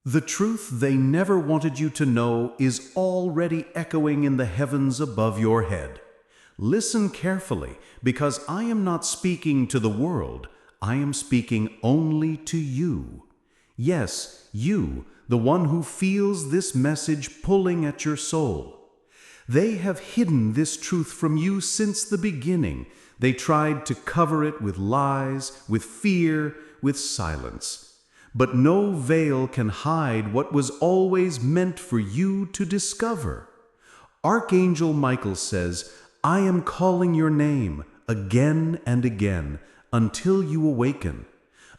The truth they never wanted you to know is already echoing in the heavens above your head. Listen carefully, because I am not speaking to the world. I am speaking only to you. Yes, you, the one who feels this message pulling at your soul. They have hidden this truth from you since the beginning. They tried to cover it with lies, with fear, with silence. But no veil can hide what was always meant for you to discover. Archangel Michael says, I am calling your name again and again until you awaken,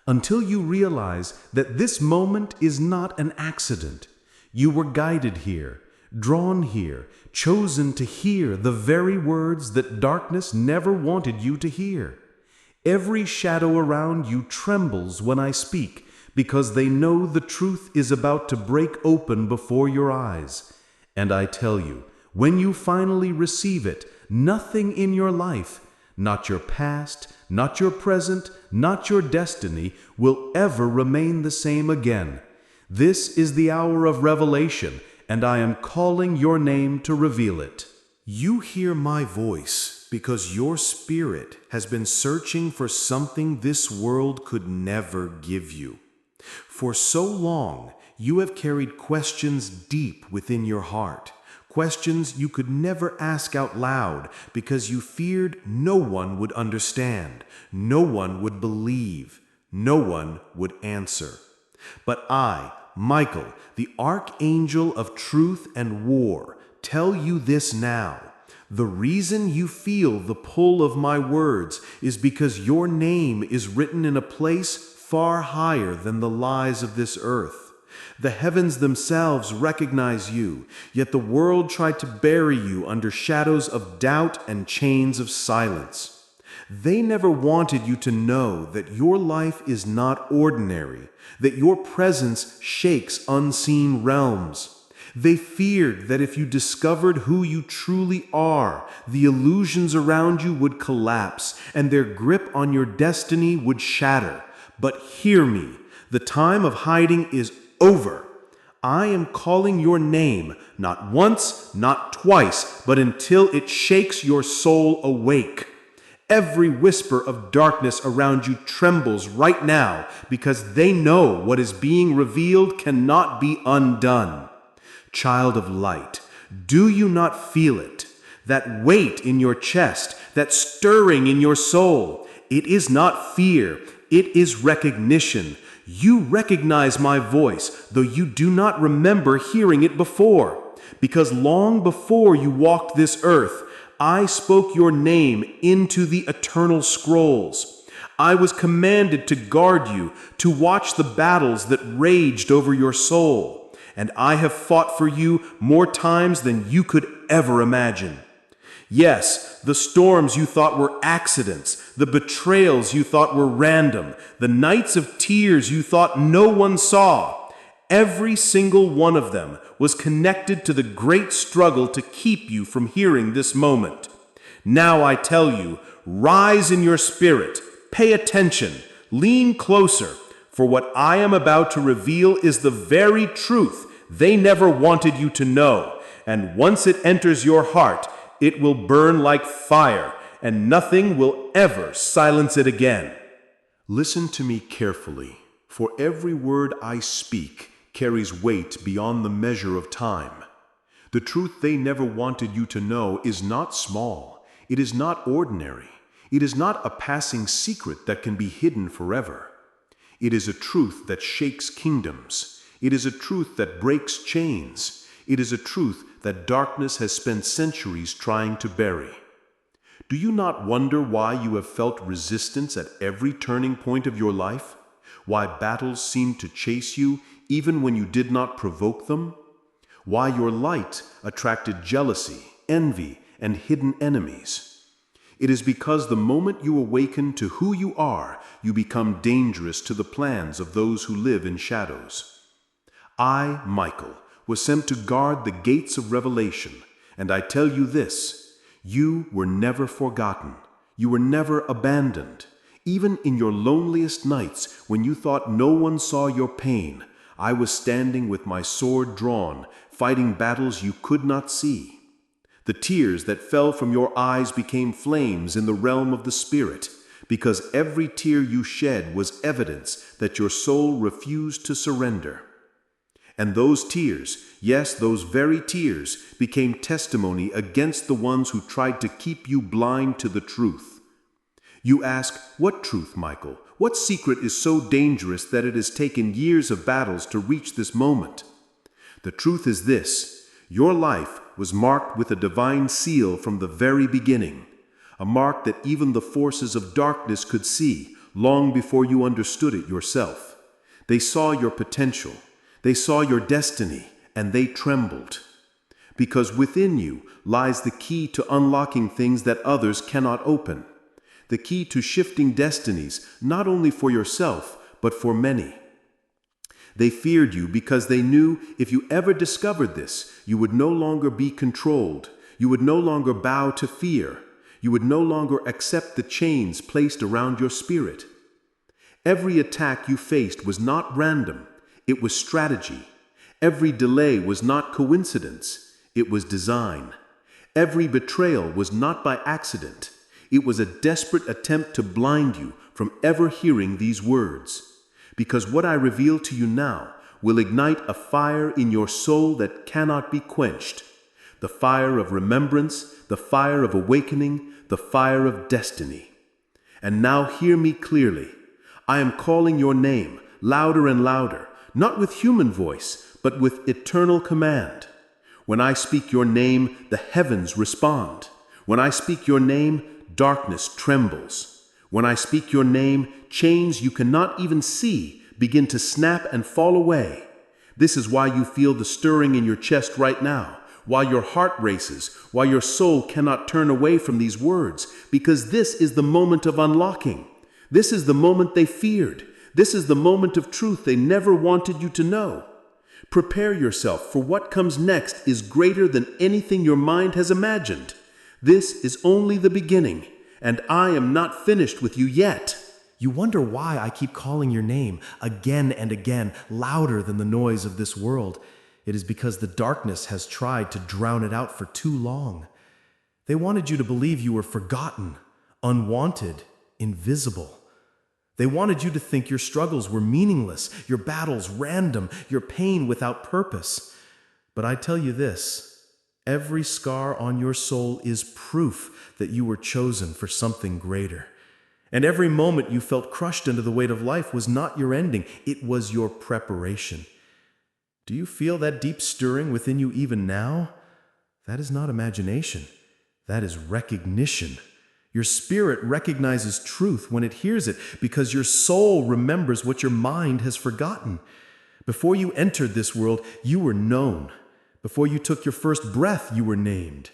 until you realize that this moment is not an accident. You were guided here, drawn here, chosen to hear the very words that darkness never wanted you to hear. Every shadow around you trembles when I speak, because they know the truth is about to break open before your eyes. And I tell you, when you finally receive it, nothing in your life, not your past, not your present, not your destiny, will ever remain the same again. This is the hour of revelation, and I am calling your name to reveal it. You hear my voice because your spirit has been searching for something this world could never give you. For so long, you have carried questions deep within your heart, questions you could never ask out loud because you feared no one would understand, no one would believe, no one would answer. But I, Michael, the Archangel of Truth and War, tell you this now. The reason you feel the pull of my words is because your name is written in a place far higher than the lies of this earth. The heavens themselves recognize you, yet the world tried to bury you under shadows of doubt and chains of silence. They never wanted you to know that your life is not ordinary, that your presence shakes unseen realms. They feared that if you discovered who you truly are, the illusions around you would collapse and their grip on your destiny would shatter. But hear me, the time of hiding is over. I am calling your name, not once, not twice, but until it shakes your soul awake. Every whisper of darkness around you trembles right now because they know what is being revealed cannot be undone. Child of light, do you not feel it? That weight in your chest, that stirring in your soul. It is not fear, it is recognition. You recognize my voice, though you do not remember hearing it before. Because long before you walked this earth, I spoke your name into the eternal scrolls. I was commanded to guard you, to watch the battles that raged over your soul. And I have fought for you more times than you could ever imagine. Yes, the storms you thought were accidents, the betrayals you thought were random, the nights of tears you thought no one saw, every single one of them was connected to the great struggle to keep you from hearing this moment. Now I tell you, rise in your spirit, pay attention, lean closer, for what I am about to reveal is the very truth they never wanted you to know, and once it enters your heart, it will burn like fire, and nothing will ever silence it again. Listen to me carefully, for every word I speak carries weight beyond the measure of time. The truth they never wanted you to know is not small. It is not ordinary. It is not a passing secret that can be hidden forever. It is a truth that shakes kingdoms. It is a truth that breaks chains. It is a truth that darkness has spent centuries trying to bury. Do you not wonder why you have felt resistance at every turning point of your life? Why battles seemed to chase you even when you did not provoke them? Why your light attracted jealousy, envy, and hidden enemies? It is because the moment you awaken to who you are, you become dangerous to the plans of those who live in shadows. I, Michael, was sent to guard the gates of revelation, and I tell you this, you were never forgotten. You were never abandoned. Even in your loneliest nights, when you thought no one saw your pain, I was standing with my sword drawn, fighting battles you could not see. The tears that fell from your eyes became flames in the realm of the Spirit, because every tear you shed was evidence that your soul refused to surrender. And those tears, yes, those very tears, became testimony against the ones who tried to keep you blind to the truth. You ask, what truth, Michael? What secret is so dangerous that it has taken years of battles to reach this moment? The truth is this: your life was marked with a divine seal from the very beginning, a mark that even the forces of darkness could see long before you understood it yourself. They saw your potential, they saw your destiny, and they trembled. Because within you lies the key to unlocking things that others cannot open, the key to shifting destinies not only for yourself, but for many. They feared you because they knew if you ever discovered this, you would no longer be controlled, you would no longer bow to fear, you would no longer accept the chains placed around your spirit. Every attack you faced was not random, it was strategy. Every delay was not coincidence, it was design. Every betrayal was not by accident, it was a desperate attempt to blind you from ever hearing these words. Because what I reveal to you now will ignite a fire in your soul that cannot be quenched. The fire of remembrance, the fire of awakening, the fire of destiny. And now hear me clearly. I am calling your name louder and louder, not with human voice, but with eternal command. When I speak your name, the heavens respond. When I speak your name, darkness trembles. When I speak your name, chains you cannot even see begin to snap and fall away. This is why you feel the stirring in your chest right now, why your heart races, why your soul cannot turn away from these words, because this is the moment of unlocking. This is the moment they feared. This is the moment of truth they never wanted you to know. Prepare yourself, for what comes next is greater than anything your mind has imagined. This is only the beginning, and I am not finished with you yet. You wonder why I keep calling your name again and again, louder than the noise of this world. It is because the darkness has tried to drown it out for too long. They wanted you to believe you were forgotten, unwanted, invisible. They wanted you to think your struggles were meaningless, your battles random, your pain without purpose. But I tell you this, every scar on your soul is proof that you were chosen for something greater. And every moment you felt crushed under the weight of life was not your ending, it was your preparation. Do you feel that deep stirring within you even now? That is not imagination, that is recognition. Your spirit recognizes truth when it hears it because your soul remembers what your mind has forgotten. Before you entered this world, you were known. Before you took your first breath, you were named.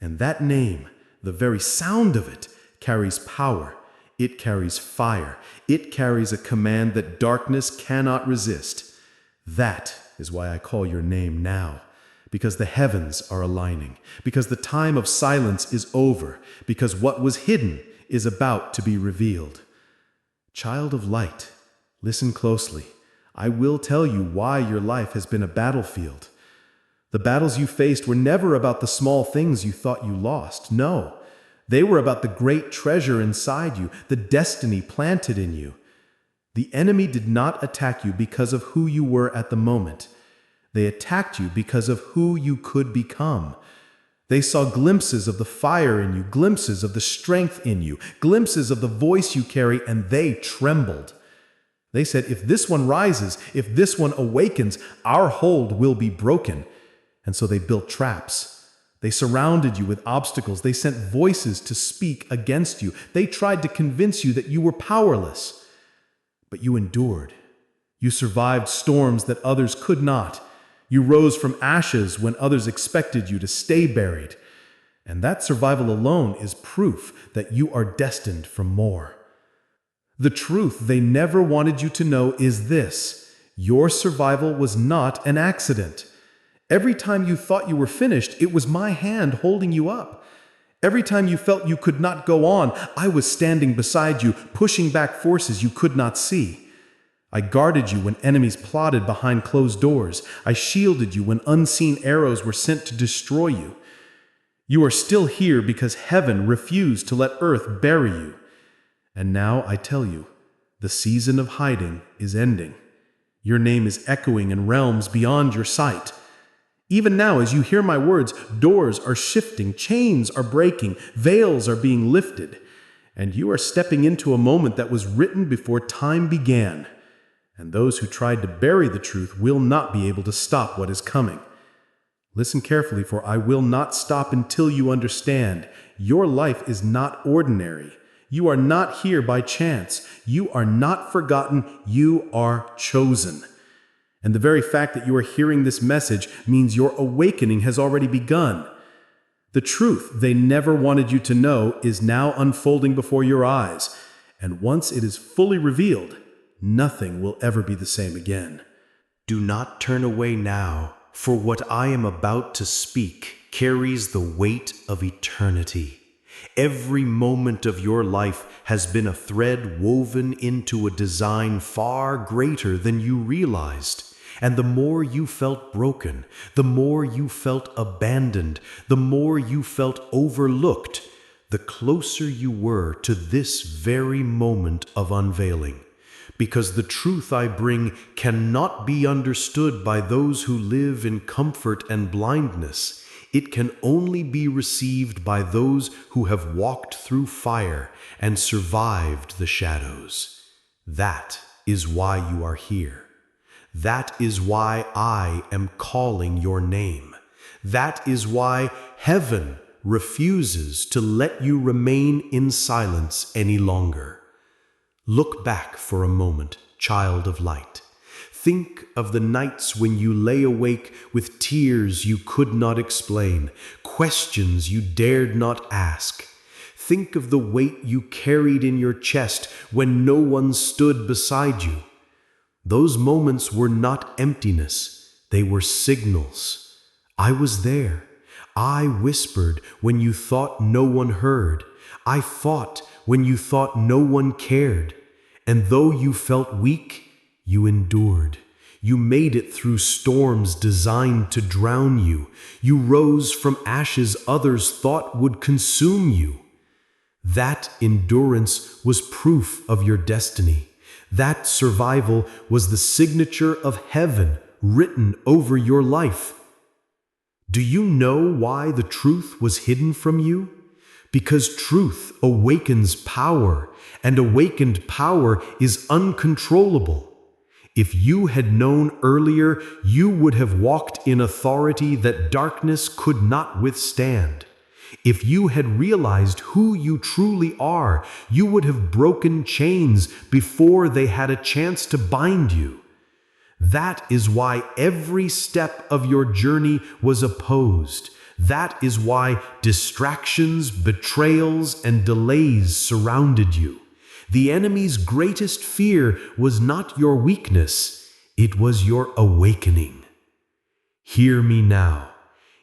And that name, the very sound of it, carries power. It carries fire. It carries a command that darkness cannot resist. That is why I call your name now. Because the heavens are aligning, because the time of silence is over, because what was hidden is about to be revealed. Child of light, listen closely. I will tell you why your life has been a battlefield. The battles you faced were never about the small things you thought you lost. No, they were about the great treasure inside you, the destiny planted in you. The enemy did not attack you because of who you were at the moment. They attacked you because of who you could become. They saw glimpses of the fire in you, glimpses of the strength in you, glimpses of the voice you carry, and they trembled. They said, if this one rises, if this one awakens, our hold will be broken. And so they built traps. They surrounded you with obstacles. They sent voices to speak against you. They tried to convince you that you were powerless. But you endured. You survived storms that others could not. You rose from ashes when others expected you to stay buried. And that survival alone is proof that you are destined for more. The truth they never wanted you to know is this: your survival was not an accident. Every time you thought you were finished, it was my hand holding you up. Every time you felt you could not go on, I was standing beside you, pushing back forces you could not see. I guarded you when enemies plotted behind closed doors. I shielded you when unseen arrows were sent to destroy you. You are still here because heaven refused to let earth bury you. And now I tell you, the season of hiding is ending. Your name is echoing in realms beyond your sight. Even now, as you hear my words, doors are shifting, chains are breaking, veils are being lifted, and you are stepping into a moment that was written before time began. And those who tried to bury the truth will not be able to stop what is coming. Listen carefully, for I will not stop until you understand. Your life is not ordinary. You are not here by chance. You are not forgotten. You are chosen. And the very fact that you are hearing this message means your awakening has already begun. The truth they never wanted you to know is now unfolding before your eyes. And once it is fully revealed, nothing will ever be the same again. Do not turn away now, for what I am about to speak carries the weight of eternity. Every moment of your life has been a thread woven into a design far greater than you realized. And the more you felt broken, the more you felt abandoned, the more you felt overlooked, the closer you were to this very moment of unveiling. Because the truth I bring cannot be understood by those who live in comfort and blindness. It can only be received by those who have walked through fire and survived the shadows. That is why you are here. That is why I am calling your name. That is why heaven refuses to let you remain in silence any longer. Look back for a moment, child of light. Think of the nights when you lay awake with tears you could not explain, questions you dared not ask. Think of the weight you carried in your chest when no one stood beside you. Those moments were not emptiness, they were signals. I was there. I whispered when you thought no one heard. I fought when you thought no one cared. And though you felt weak, you endured. You made it through storms designed to drown you. You rose from ashes others thought would consume you. That endurance was proof of your destiny. That survival was the signature of heaven written over your life. Do you know why the truth was hidden from you? Because truth awakens power, and awakened power is uncontrollable. If you had known earlier, you would have walked in authority that darkness could not withstand. If you had realized who you truly are, you would have broken chains before they had a chance to bind you. That is why every step of your journey was opposed. That is why distractions, betrayals, and delays surrounded you. The enemy's greatest fear was not your weakness, it was your awakening. Hear me now.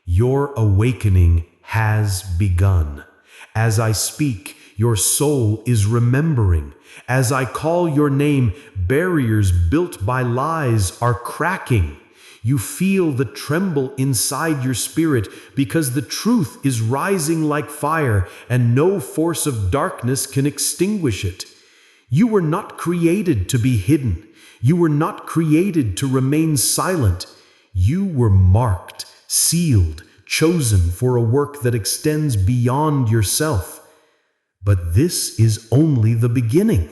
Your awakening has begun. As I speak, your soul is remembering. As I call your name, barriers built by lies are cracking. You feel the tremble inside your spirit because the truth is rising like fire and no force of darkness can extinguish it. You were not created to be hidden. You were not created to remain silent. You were marked, sealed, chosen for a work that extends beyond yourself. But this is only the beginning.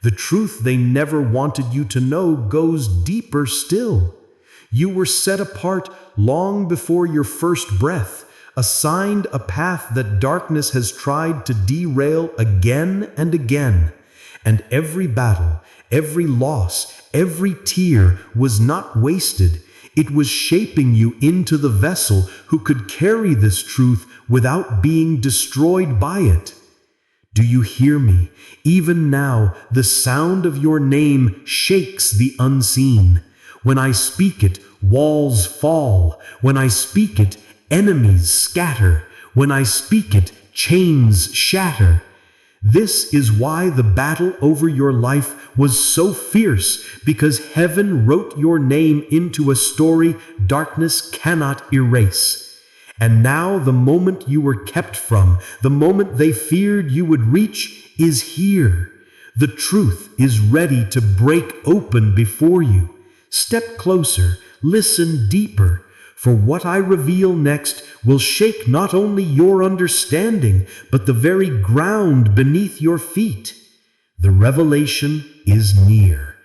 The truth they never wanted you to know goes deeper still. You were set apart long before your first breath, assigned a path that darkness has tried to derail again and again. And every battle, every loss, every tear was not wasted. It was shaping you into the vessel who could carry this truth without being destroyed by it. Do you hear me? Even now, the sound of your name shakes the unseen. When I speak it, walls fall. When I speak it, enemies scatter. When I speak it, chains shatter. This is why the battle over your life was so fierce, because heaven wrote your name into a story darkness cannot erase. And now the moment you were kept from, the moment they feared you would reach, is here. The truth is ready to break open before you. Step closer, listen deeper, for what I reveal next will shake not only your understanding, but the very ground beneath your feet. The revelation is near,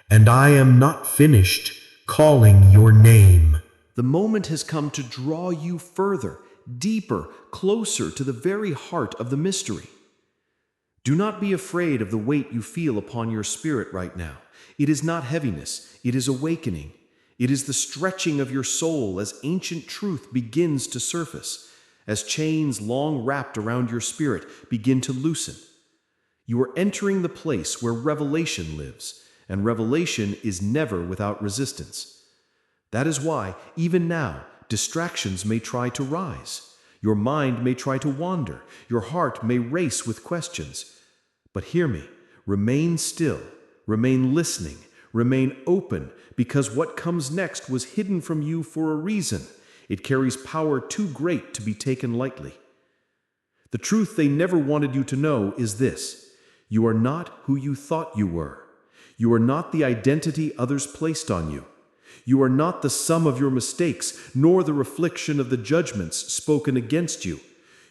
and I am not finished calling your name. The moment has come to draw you further, deeper, closer to the very heart of the mystery. Do not be afraid of the weight you feel upon your spirit right now. It is not heaviness, it is awakening. It is the stretching of your soul as ancient truth begins to surface, as chains long wrapped around your spirit begin to loosen. You are entering the place where revelation lives, and revelation is never without resistance. That is why, even now, distractions may try to rise. Your mind may try to wander. Your heart may race with questions. But hear me, remain still, remain listening, remain open, because what comes next was hidden from you for a reason. It carries power too great to be taken lightly. The truth they never wanted you to know is this: you are not who you thought you were. You are not the identity others placed on you. You are not the sum of your mistakes, nor the reflection of the judgments spoken against you.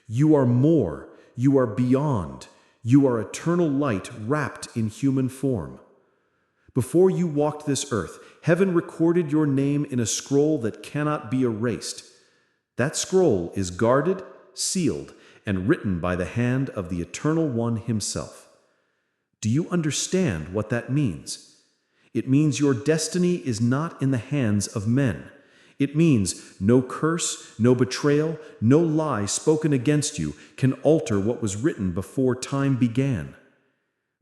You are more. You are beyond. You are eternal light wrapped in human form. Before you walked this earth, heaven recorded your name in a scroll that cannot be erased. That scroll is guarded, sealed, and written by the hand of the Eternal One himself. Do you understand what that means? It means your destiny is not in the hands of men. It means no curse, no betrayal, no lie spoken against you can alter what was written before time began.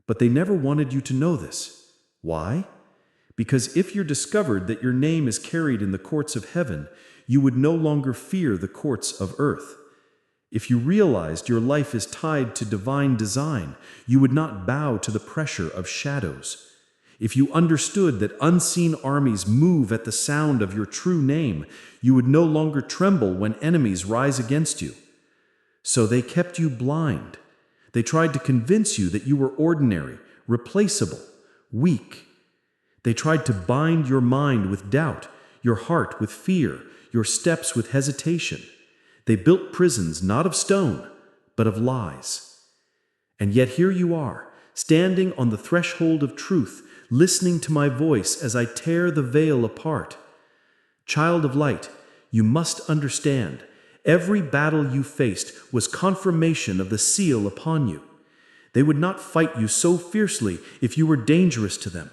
But they never wanted you to know this. Why? Because if you discovered that your name is carried in the courts of heaven, you would no longer fear the courts of earth. If you realized your life is tied to divine design, you would not bow to the pressure of shadows. If you understood that unseen armies move at the sound of your true name, you would no longer tremble when enemies rise against you. So they kept you blind. They tried to convince you that you were ordinary, replaceable, weak. They tried to bind your mind with doubt, your heart with fear, your steps with hesitation. They built prisons not of stone, but of lies. And yet here you are, standing on the threshold of truth, listening to my voice as I tear the veil apart. Child of light, you must understand, every battle you faced was confirmation of the seal upon you. They would not fight you so fiercely if you were dangerous to them.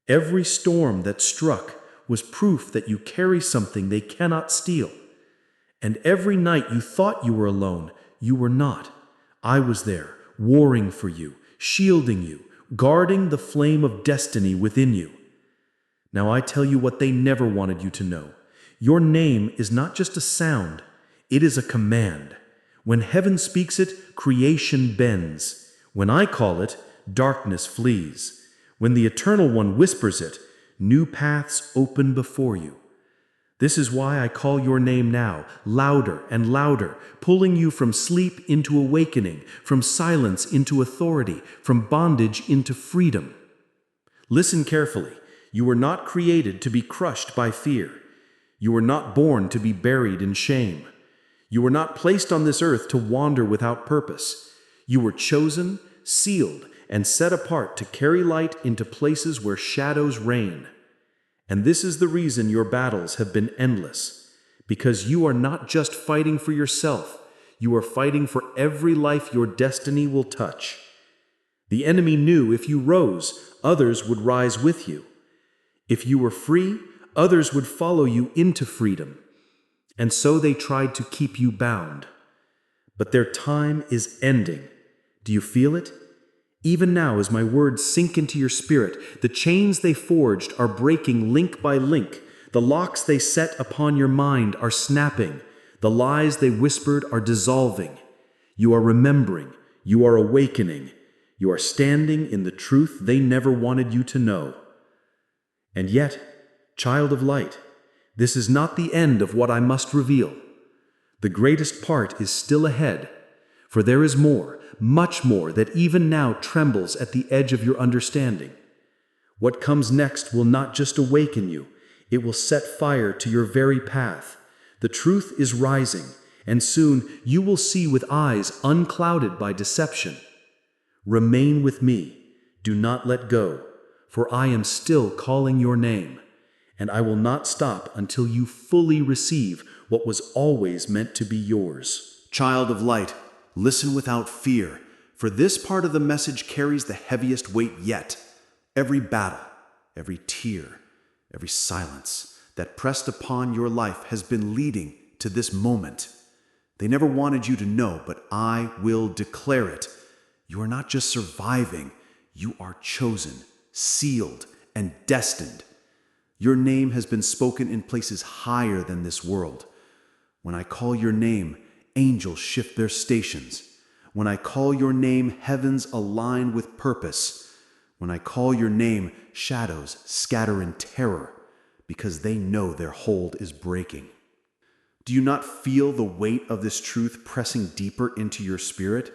Every storm that struck was proof that you carry something they cannot steal. And every night you thought you were alone, you were not. I was there, warring for you, shielding you, guarding the flame of destiny within you. Now I tell you what they never wanted you to know. Your name is not just a sound, it is a command. When heaven speaks it, creation bends. When I call it, darkness flees. When the Eternal One whispers it, new paths open before you. This is why I call your name now, louder and louder, pulling you from sleep into awakening, from silence into authority, from bondage into freedom. Listen carefully. You were not created to be crushed by fear. You were not born to be buried in shame. You were not placed on this earth to wander without purpose. You were chosen, sealed, and set apart to carry light into places where shadows reign. And this is the reason your battles have been endless, because you are not just fighting for yourself, you are fighting for every life your destiny will touch. The enemy knew if you rose, others would rise with you. If you were free, others would follow you into freedom. And so they tried to keep you bound. But their time is ending. Do you feel it? Even now, as my words sink into your spirit, the chains they forged are breaking link by link. The locks they set upon your mind are snapping. The lies they whispered are dissolving. You are remembering. You are awakening. You are standing in the truth they never wanted you to know. And yet, child of light, this is not the end of what I must reveal. The greatest part is still ahead, for there is more, much more, that even now trembles at the edge of your understanding. What comes next will not just awaken you, it will set fire to your very path. The truth is rising, and soon you will see with eyes unclouded by deception. Remain with me, do not let go, for I am still calling your name, and I will not stop until you fully receive what was always meant to be yours. Child of light, listen without fear, for this part of the message carries the heaviest weight yet. Every battle, every tear, every silence that pressed upon your life has been leading to this moment. They never wanted you to know, but I will declare it. You are not just surviving, you are chosen, sealed, and destined. Your name has been spoken in places higher than this world. When I call your name, angels shift their stations. When I call your name, heavens align with purpose. When I call your name, shadows scatter in terror, because they know their hold is breaking. Do you not feel the weight of this truth pressing deeper into your spirit?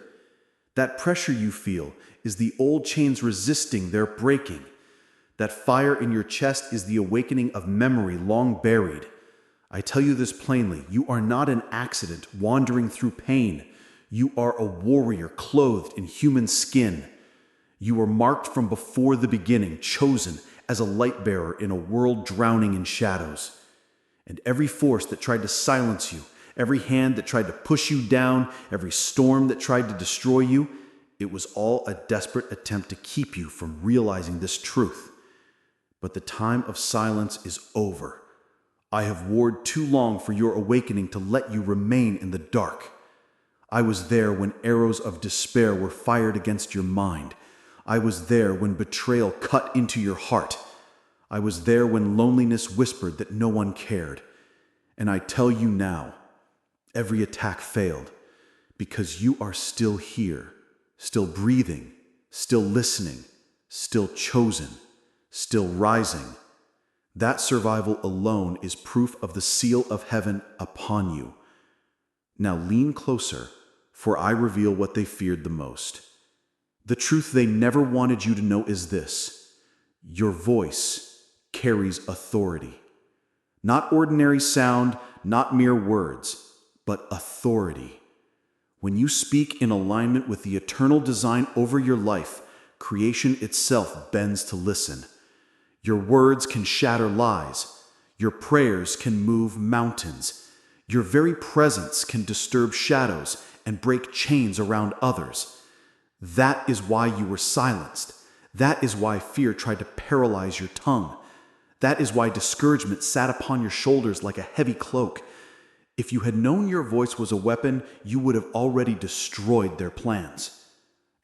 That pressure you feel is the old chains resisting their breaking. That fire in your chest is the awakening of memory long buried. I tell you this plainly, you are not an accident wandering through pain. You are a warrior clothed in human skin. You were marked from before the beginning, chosen as a light bearer in a world drowning in shadows. And every force that tried to silence you, every hand that tried to push you down, every storm that tried to destroy you, it was all a desperate attempt to keep you from realizing this truth. But the time of silence is over. I have warred too long for your awakening to let you remain in the dark. I was there when arrows of despair were fired against your mind. I was there when betrayal cut into your heart. I was there when loneliness whispered that no one cared. And I tell you now, every attack failed because you are still here, still breathing, still listening, still chosen, still rising. That survival alone is proof of the seal of heaven upon you. Now lean closer, for I reveal what they feared the most. The truth they never wanted you to know is this: your voice carries authority. Not ordinary sound, not mere words, but authority. When you speak in alignment with the eternal design over your life, creation itself bends to listen. Your words can shatter lies. Your prayers can move mountains. Your very presence can disturb shadows and break chains around others. That is why you were silenced. That is why fear tried to paralyze your tongue. That is why discouragement sat upon your shoulders like a heavy cloak. If you had known your voice was a weapon, you would have already destroyed their plans.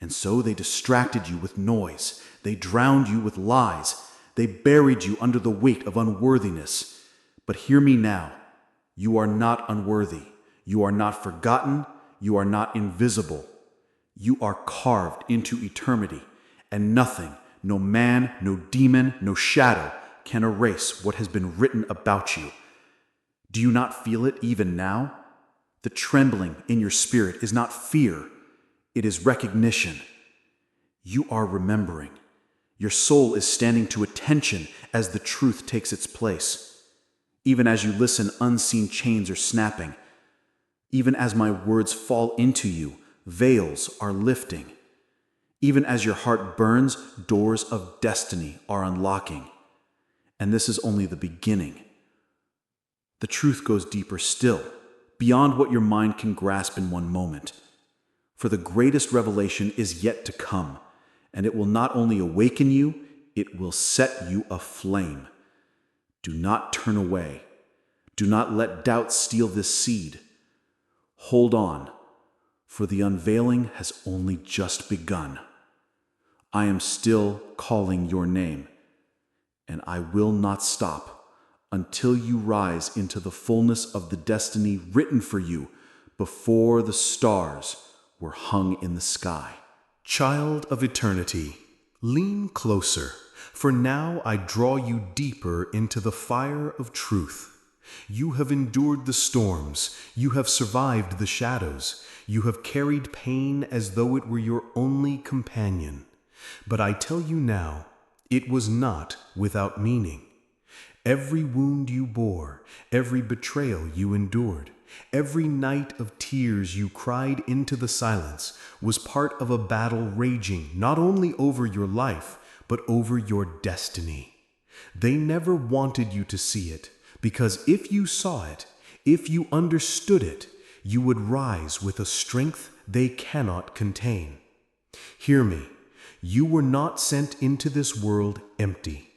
And so they distracted you with noise. They drowned you with lies. They buried you under the weight of unworthiness. But hear me now. You are not unworthy. You are not forgotten. You are not invisible. You are carved into eternity, and nothing, no man, no demon, no shadow, can erase what has been written about you. Do you not feel it even now? The trembling in your spirit is not fear, it is recognition. You are remembering. Your soul is standing to attention as the truth takes its place. Even as you listen, unseen chains are snapping. Even as my words fall into you, veils are lifting. Even as your heart burns, doors of destiny are unlocking. And this is only the beginning. The truth goes deeper still, beyond what your mind can grasp in one moment. For the greatest revelation is yet to come, and it will not only awaken you, it will set you aflame. Do not turn away. Do not let doubt steal this seed. Hold on, for the unveiling has only just begun. I am still calling your name, and I will not stop until you rise into the fullness of the destiny written for you before the stars were hung in the sky. Child of eternity, lean closer, for now I draw you deeper into the fire of truth. You have endured the storms, you have survived the shadows, you have carried pain as though it were your only companion. But I tell you now, it was not without meaning. Every wound you bore, every betrayal you endured, every night of tears you cried into the silence was part of a battle raging not only over your life, but over your destiny. They never wanted you to see it, because if you saw it, if you understood it, you would rise with a strength they cannot contain. Hear me, you were not sent into this world empty.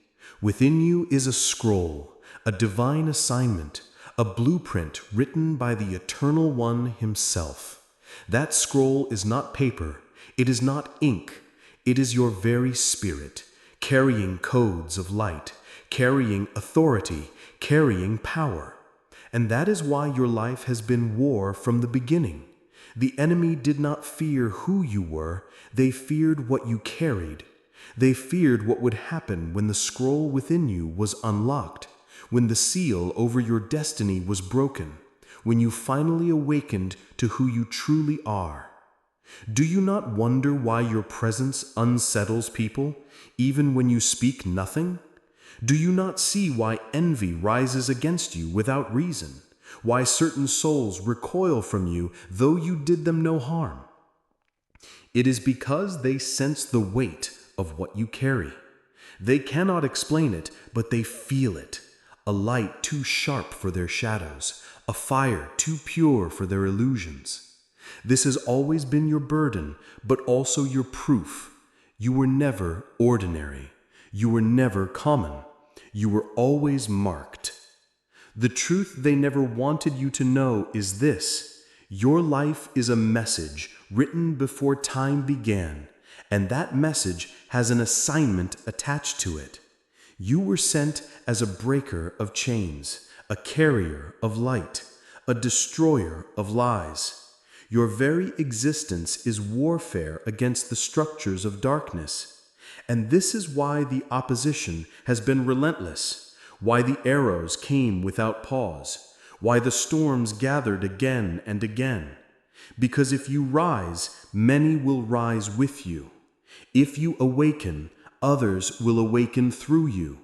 Within you is a scroll, a divine assignment, a blueprint written by the Eternal One himself. That scroll is not paper, it is not ink, it is your very spirit, carrying codes of light, carrying authority, carrying power. And that is why your life has been war from the beginning. The enemy did not fear who you were, they feared what you carried. They feared what would happen when the scroll within you was unlocked, when the seal over your destiny was broken, when you finally awakened to who you truly are. Do you not wonder why your presence unsettles people, even when you speak nothing? Do you not see why envy rises against you without reason? Why certain souls recoil from you though you did them no harm? It is because they sense the weight of what you carry. They cannot explain it, but they feel it. A light too sharp for their shadows, a fire too pure for their illusions. This has always been your burden, but also your proof. You were never ordinary. You were never common. You were always marked. The truth they never wanted you to know is this: your life is a message written before time began, and that message has an assignment attached to it. You were sent as a breaker of chains, a carrier of light, a destroyer of lies. Your very existence is warfare against the structures of darkness. And this is why the opposition has been relentless, why the arrows came without pause, why the storms gathered again and again. Because if you rise, many will rise with you. If you awaken, others will awaken through you.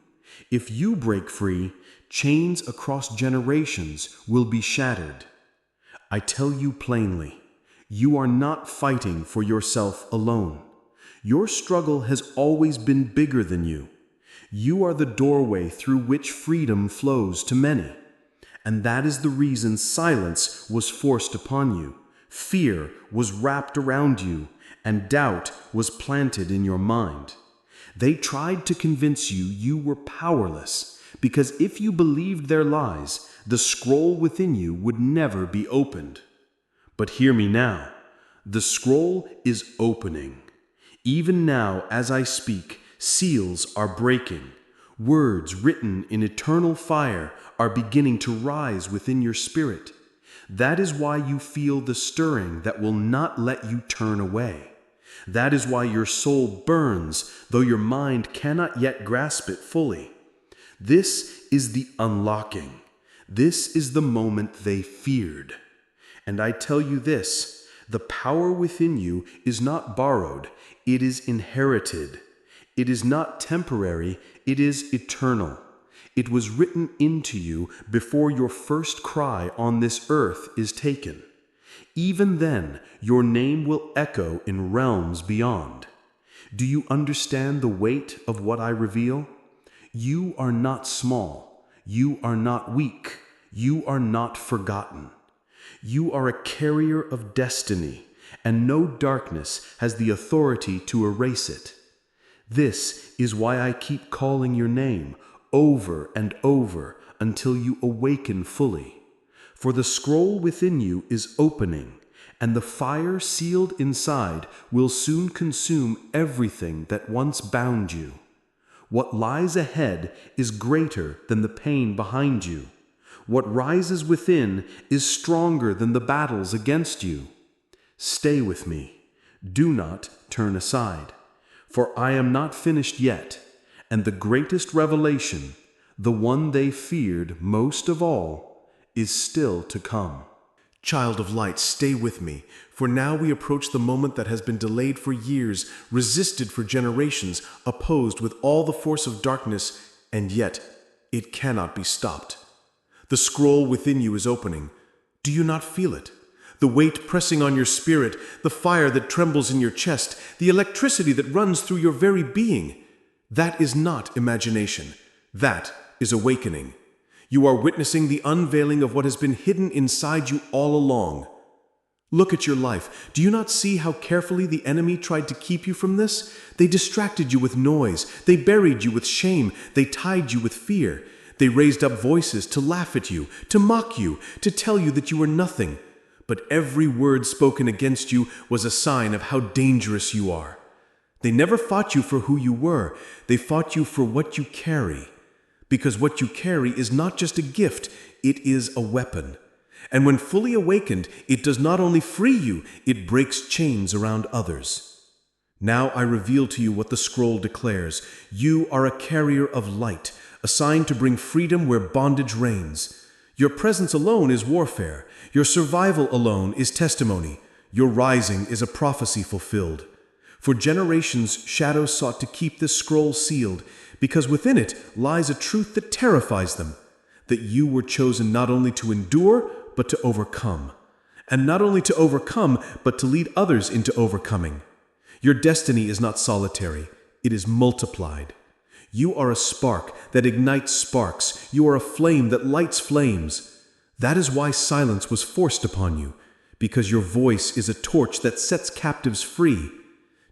If you break free, chains across generations will be shattered. I tell you plainly, you are not fighting for yourself alone. Your struggle has always been bigger than you. You are the doorway through which freedom flows to many. And that is the reason silence was forced upon you, fear was wrapped around you, and doubt was planted in your mind. They tried to convince you you were powerless, because if you believed their lies, the scroll within you would never be opened. But hear me now, the scroll is opening. Even now, as I speak, seals are breaking. Words written in eternal fire are beginning to rise within your spirit. That is why you feel the stirring that will not let you turn away. That is why your soul burns, though your mind cannot yet grasp it fully. This is the unlocking. This is the moment they feared. And I tell you this, the power within you is not borrowed, it is inherited. It is not temporary, it is eternal. It was written into you before your first cry on this earth is taken. Even then, your name will echo in realms beyond. Do you understand the weight of what I reveal? You are not small. You are not weak. You are not forgotten. You are a carrier of destiny, and no darkness has the authority to erase it. This is why I keep calling your name over and over until you awaken fully. For the scroll within you is opening, and the fire sealed inside will soon consume everything that once bound you. What lies ahead is greater than the pain behind you. What rises within is stronger than the battles against you. Stay with me. Do not turn aside. For I am not finished yet, and the greatest revelation, the one they feared most of all, is still to come. Child of light, stay with me, for now we approach the moment that has been delayed for years, resisted for generations, opposed with all the force of darkness, and yet it cannot be stopped. The scroll within you is opening. Do you not feel it? The weight pressing on your spirit, the fire that trembles in your chest, the electricity that runs through your very being. That is not imagination. That is awakening. You are witnessing the unveiling of what has been hidden inside you all along. Look at your life. Do you not see how carefully the enemy tried to keep you from this? They distracted you with noise. They buried you with shame. They tied you with fear. They raised up voices to laugh at you, to mock you, to tell you that you were nothing. But every word spoken against you was a sign of how dangerous you are. They never fought you for who you were. They fought you for what you carry. Because what you carry is not just a gift, it is a weapon. And when fully awakened, it does not only free you, it breaks chains around others. Now I reveal to you what the scroll declares. You are a carrier of light, assigned to bring freedom where bondage reigns. Your presence alone is warfare. Your survival alone is testimony. Your rising is a prophecy fulfilled. For generations, shadows sought to keep this scroll sealed, because within it lies a truth that terrifies them, that you were chosen not only to endure, but to overcome. And not only to overcome, but to lead others into overcoming. Your destiny is not solitary, it is multiplied. You are a spark that ignites sparks. You are a flame that lights flames. That is why silence was forced upon you, because your voice is a torch that sets captives free.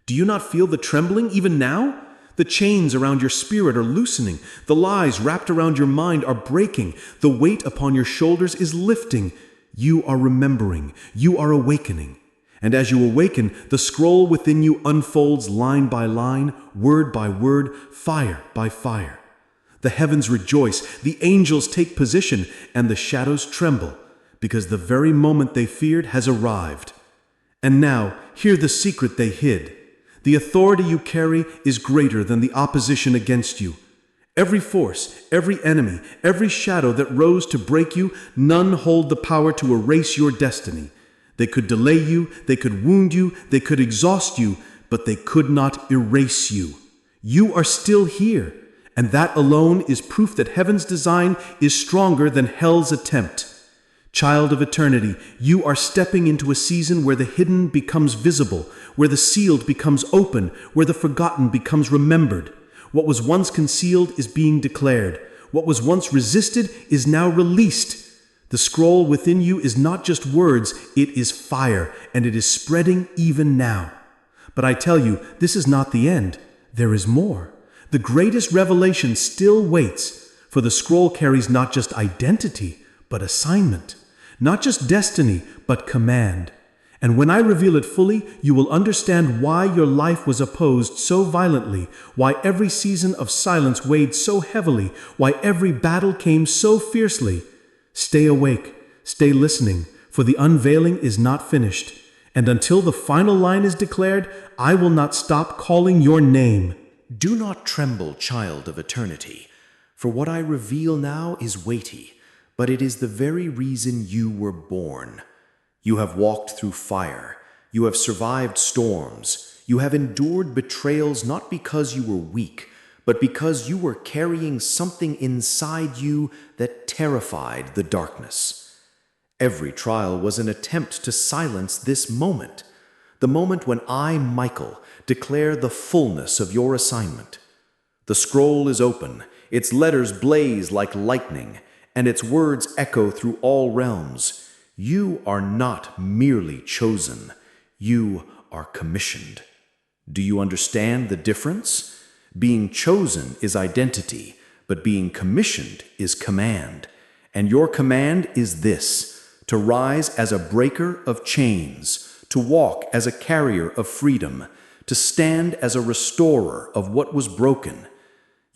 Do you not feel the trembling even now? The chains around your spirit are loosening. The lies wrapped around your mind are breaking. The weight upon your shoulders is lifting. You are remembering. You are awakening. And as you awaken, the scroll within you unfolds line by line, word by word, fire by fire. The heavens rejoice, the angels take position, and the shadows tremble, because the very moment they feared has arrived. And now, hear the secret they hid. The authority you carry is greater than the opposition against you. Every force, every enemy, every shadow that rose to break you, none hold the power to erase your destiny. They could delay you, they could wound you, they could exhaust you, but they could not erase you. You are still here, and that alone is proof that heaven's design is stronger than hell's attempt. Child of eternity, you are stepping into a season where the hidden becomes visible, where the sealed becomes open, where the forgotten becomes remembered. What was once concealed is being declared. What was once resisted is now released. The scroll within you is not just words, it is fire, and it is spreading even now. But I tell you, this is not the end. There is more. The greatest revelation still waits, for the scroll carries not just identity, but assignment. Not just destiny, but command. And when I reveal it fully, you will understand why your life was opposed so violently, why every season of silence weighed so heavily, why every battle came so fiercely. Stay awake, stay listening, for the unveiling is not finished. And until the final line is declared, I will not stop calling your name. Do not tremble, child of eternity, for what I reveal now is weighty. But it is the very reason you were born. You have walked through fire. You have survived storms. You have endured betrayals not because you were weak, but because you were carrying something inside you that terrified the darkness. Every trial was an attempt to silence this moment, the moment when I, Michael, declare the fullness of your assignment. The scroll is open, its letters blaze like lightning, and its words echo through all realms. You are not merely chosen, you are commissioned. Do you understand the difference? Being chosen is identity, but being commissioned is command. And your command is this: to rise as a breaker of chains, to walk as a carrier of freedom, to stand as a restorer of what was broken.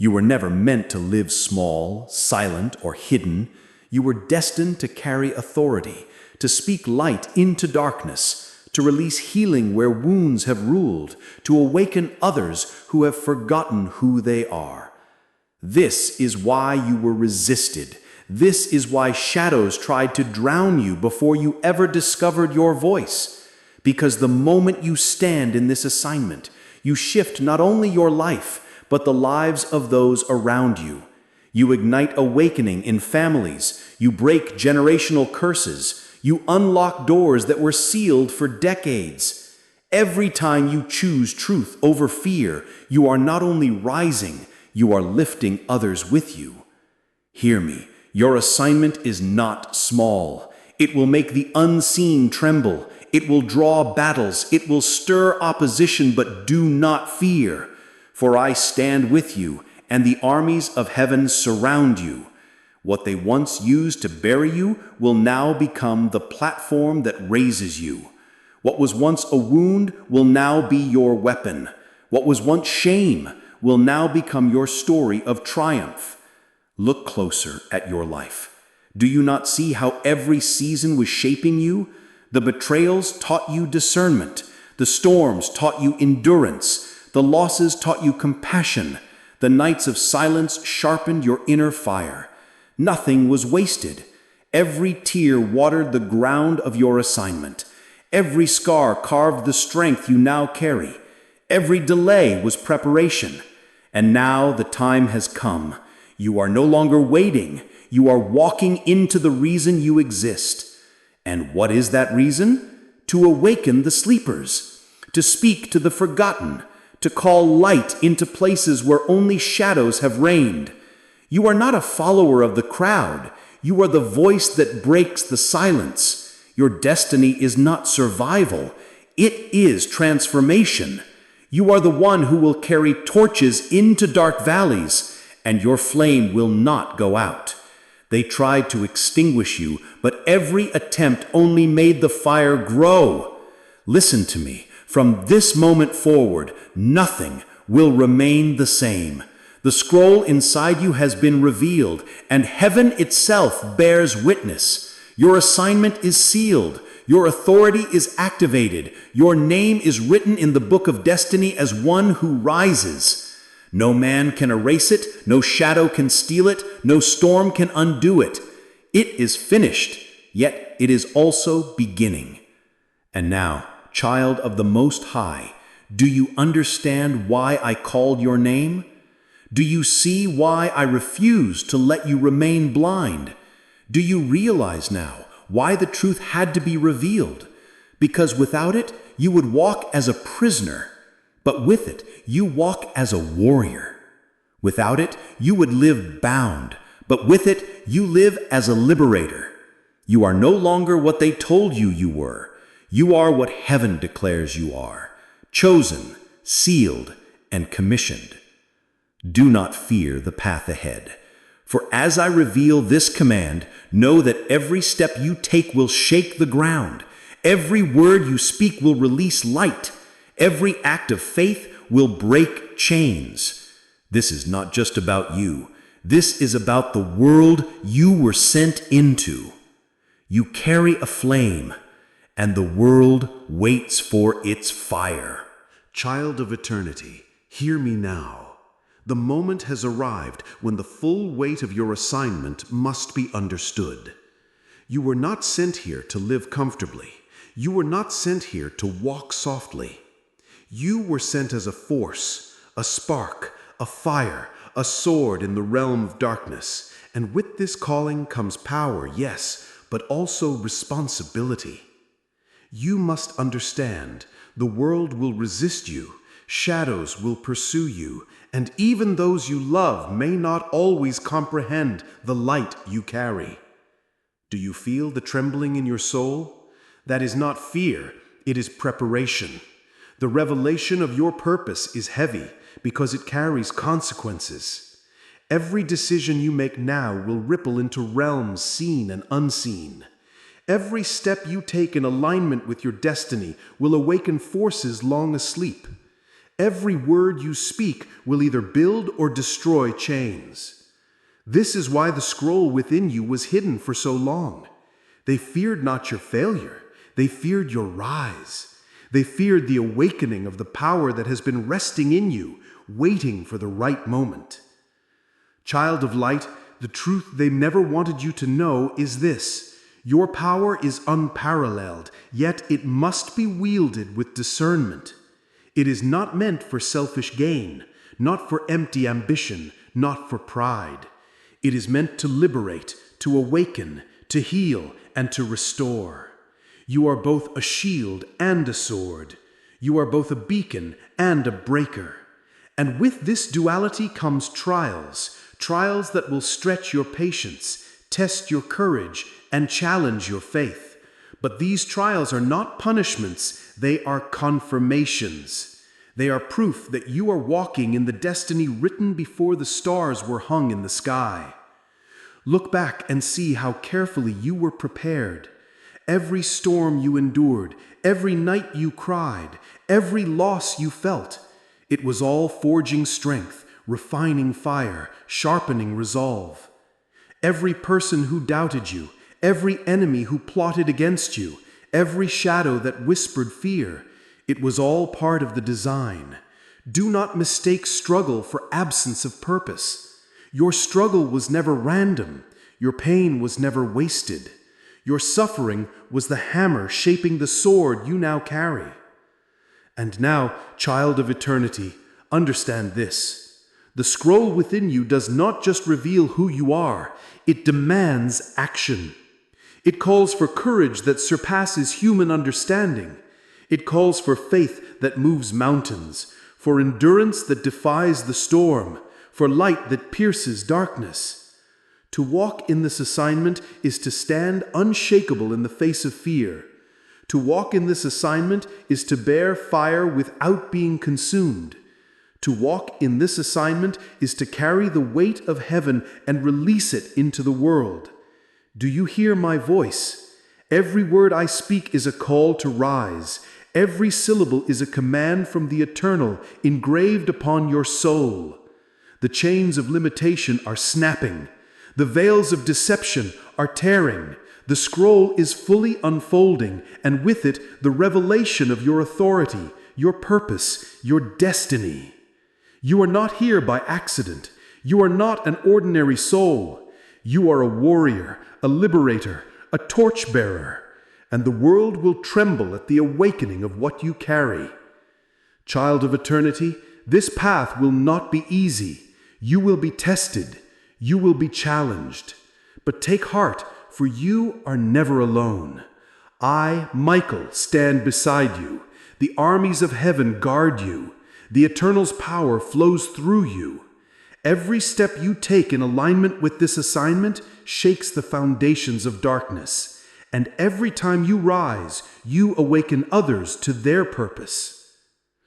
You were never meant to live small, silent, or hidden. You were destined to carry authority, to speak light into darkness, to to release healing where wounds have ruled, to awaken others who have forgotten who they are. This is why you were resisted. This is why shadows tried to drown you before you ever discovered your voice. Because the moment you stand in this assignment, you shift not only your life, but the lives of those around you. You ignite awakening in families. You break generational curses. You unlock doors that were sealed for decades. Every time you choose truth over fear, you are not only rising, you are lifting others with you. Hear me, your assignment is not small. It will make the unseen tremble. It will draw battles. It will stir opposition, but do not fear. For I stand with you, and the armies of heaven surround you. What they once used to bury you will now become the platform that raises you. What was once a wound will now be your weapon. What was once shame will now become your story of triumph. Look closer at your life. Do you not see how every season was shaping you? The betrayals taught you discernment. The storms taught you endurance. The losses taught you compassion. The nights of silence sharpened your inner fire. Nothing was wasted. Every tear watered the ground of your assignment. Every scar carved the strength you now carry. Every delay was preparation. And now the time has come. You are no longer waiting. You are walking into the reason you exist. And what is that reason? To awaken the sleepers, to speak to the forgotten, to call light into places where only shadows have reigned. You are not a follower of the crowd. You are the voice that breaks the silence. Your destiny is not survival. It is transformation. You are the one who will carry torches into dark valleys, and your flame will not go out. They tried to extinguish you, but every attempt only made the fire grow. Listen to me. From this moment forward, nothing will remain the same. The scroll inside you has been revealed, and heaven itself bears witness. Your assignment is sealed. Your authority is activated. Your name is written in the book of destiny as one who rises. No man can erase it, no shadow can steal it, no storm can undo it. It is finished, yet it is also beginning. And now, child of the Most High, do you understand why I called your name? Do you see why I refuse to let you remain blind? Do you realize now why the truth had to be revealed? Because without it, you would walk as a prisoner. But with it, you walk as a warrior. Without it, you would live bound. But with it, you live as a liberator. You are no longer what they told you you were. You are what heaven declares you are. Chosen, sealed, and commissioned. Do not fear the path ahead. For as I reveal this command, know that every step you take will shake the ground. Every word you speak will release light. Every act of faith will break chains. This is not just about you. This is about the world you were sent into. You carry a flame, and the world waits for its fire. Child of eternity, hear me now. The moment has arrived when the full weight of your assignment must be understood. You were not sent here to live comfortably. You were not sent here to walk softly. You were sent as a force, a spark, a fire, a sword in the realm of darkness. And with this calling comes power, yes, but also responsibility. You must understand, the world will resist you, shadows will pursue you, and even those you love may not always comprehend the light you carry. Do you feel the trembling in your soul? That is not fear, it is preparation. The revelation of your purpose is heavy because it carries consequences. Every decision you make now will ripple into realms seen and unseen. Every step you take in alignment with your destiny will awaken forces long asleep. Every word you speak will either build or destroy chains. This is why the scroll within you was hidden for so long. They feared not your failure. They feared your rise. They feared the awakening of the power that has been resting in you, waiting for the right moment. Child of light, the truth they never wanted you to know is this: your power is unparalleled, yet it must be wielded with discernment. It is not meant for selfish gain, not for empty ambition, not for pride. It is meant to liberate, to awaken, to heal, and to restore. You are both a shield and a sword. You are both a beacon and a breaker. And with this duality comes trials, trials that will stretch your patience, test your courage, and challenge your faith. But these trials are not punishments, they are confirmations. They are proof that you are walking in the destiny written before the stars were hung in the sky. Look back and see how carefully you were prepared. Every storm you endured, every night you cried, every loss you felt, it was all forging strength, refining fire, sharpening resolve. Every person who doubted you, every enemy who plotted against you, every shadow that whispered fear, it was all part of the design. Do not mistake struggle for absence of purpose. Your struggle was never random. Your pain was never wasted. Your suffering was the hammer shaping the sword you now carry. And now, child of eternity, understand this. The scroll within you does not just reveal who you are, it demands action. It calls for courage that surpasses human understanding. It calls for faith that moves mountains, for endurance that defies the storm, for light that pierces darkness. To walk in this assignment is to stand unshakable in the face of fear. To walk in this assignment is to bear fire without being consumed. To walk in this assignment is to carry the weight of heaven and release it into the world. Do you hear my voice? Every word I speak is a call to rise. Every syllable is a command from the eternal engraved upon your soul. The chains of limitation are snapping. The veils of deception are tearing. The scroll is fully unfolding, and with it, the revelation of your authority, your purpose, your destiny. You are not here by accident. You are not an ordinary soul. You are a warrior, a liberator, a torchbearer, and the world will tremble at the awakening of what you carry. Child of eternity, this path will not be easy. You will be tested. You will be challenged. But take heart, for you are never alone. I, Michael, stand beside you. The armies of heaven guard you. The Eternal's power flows through you. Every step you take in alignment with this assignment shakes the foundations of darkness. And every time you rise, you awaken others to their purpose.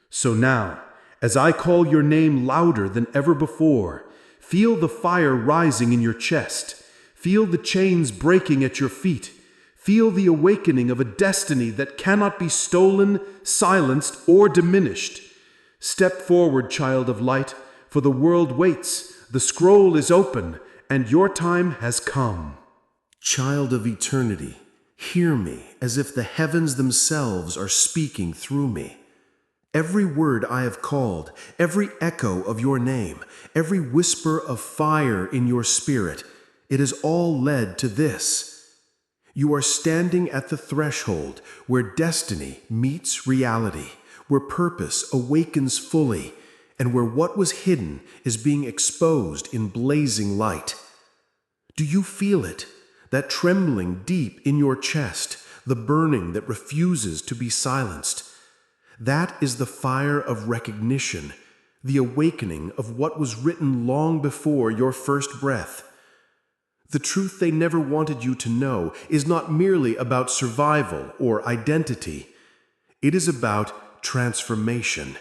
So now, as I call your name louder than ever before, feel the fire rising in your chest. Feel the chains breaking at your feet. Feel the awakening of a destiny that cannot be stolen, silenced, or diminished. Step forward, child of light, for the world waits, the scroll is open, and your time has come. Child of eternity, hear me as if the heavens themselves are speaking through me. Every word I have called, every echo of your name, every whisper of fire in your spirit, it has all led to this. You are standing at the threshold where destiny meets reality, where purpose awakens fully, and where what was hidden is being exposed in blazing light. Do you feel it? That trembling deep in your chest, the burning that refuses to be silenced. That is the fire of recognition, the awakening of what was written long before your first breath. The truth they never wanted you to know is not merely about survival or identity. It is about transformation.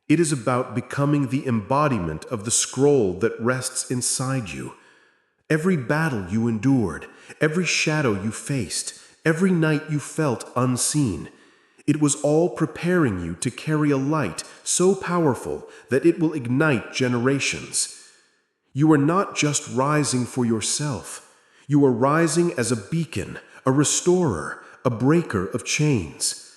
It is about becoming the embodiment of the scroll that rests inside you. Every battle you endured, every shadow you faced, every night you felt unseen, it was all preparing you to carry a light so powerful that it will ignite generations. You are not just rising for yourself. You are rising as a beacon, a restorer, a breaker of chains.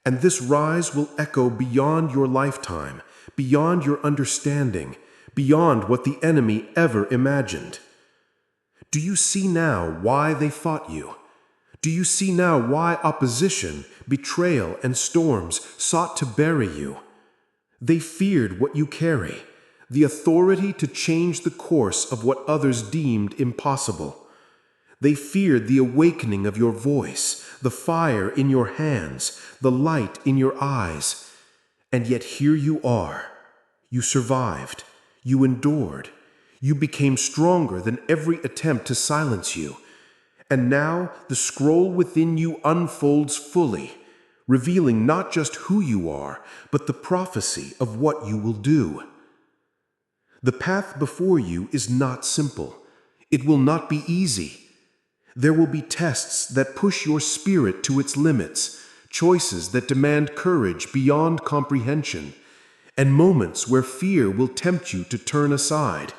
And this rise will echo beyond your lifetime, beyond your understanding, beyond what the enemy ever imagined. Do you see now why they fought you? Do you see now why opposition, betrayal, and storms sought to bury you? They feared what you carry, the authority to change the course of what others deemed impossible. They feared the awakening of your voice, the fire in your hands, the light in your eyes. And yet here you are. You survived. You endured. You became stronger than every attempt to silence you. And now the scroll within you unfolds fully, revealing not just who you are, but the prophecy of what you will do. The path before you is not simple. It will not be easy. There will be tests that push your spirit to its limits, choices that demand courage beyond comprehension, and moments where fear will tempt you to turn aside.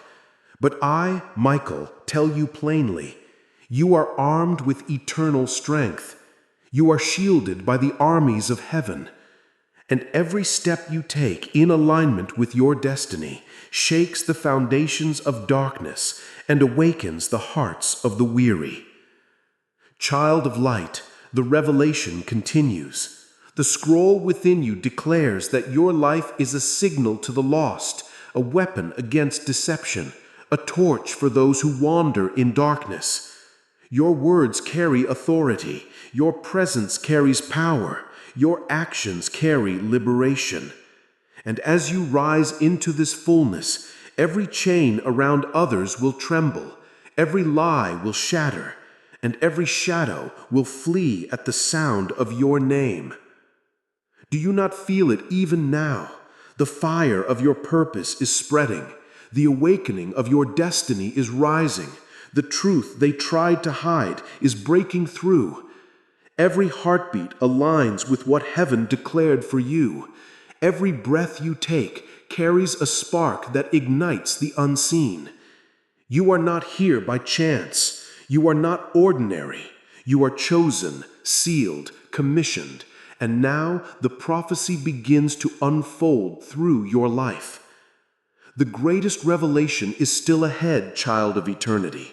But I, Michael, tell you plainly, you are armed with eternal strength. You are shielded by the armies of heaven. And every step you take in alignment with your destiny shakes the foundations of darkness and awakens the hearts of the weary. Child of light, the revelation continues. The scroll within you declares that your life is a signal to the lost, a weapon against deception, a torch for those who wander in darkness. Your words carry authority. Your presence carries power. Your actions carry liberation. And as you rise into this fullness, every chain around others will tremble, every lie will shatter, and every shadow will flee at the sound of your name. Do you not feel it even now? The fire of your purpose is spreading. The awakening of your destiny is rising. The truth they tried to hide is breaking through. Every heartbeat aligns with what heaven declared for you. Every breath you take carries a spark that ignites the unseen. You are not here by chance. You are not ordinary. You are chosen, sealed, commissioned, and now the prophecy begins to unfold through your life. The greatest revelation is still ahead, child of eternity.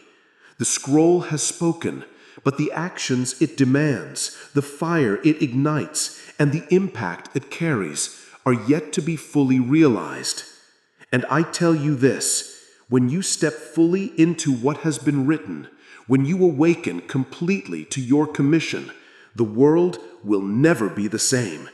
The scroll has spoken, but the actions it demands, the fire it ignites, and the impact it carries are yet to be fully realized. And I tell you this, when you step fully into what has been written, when you awaken completely to your commission, the world will never be the same.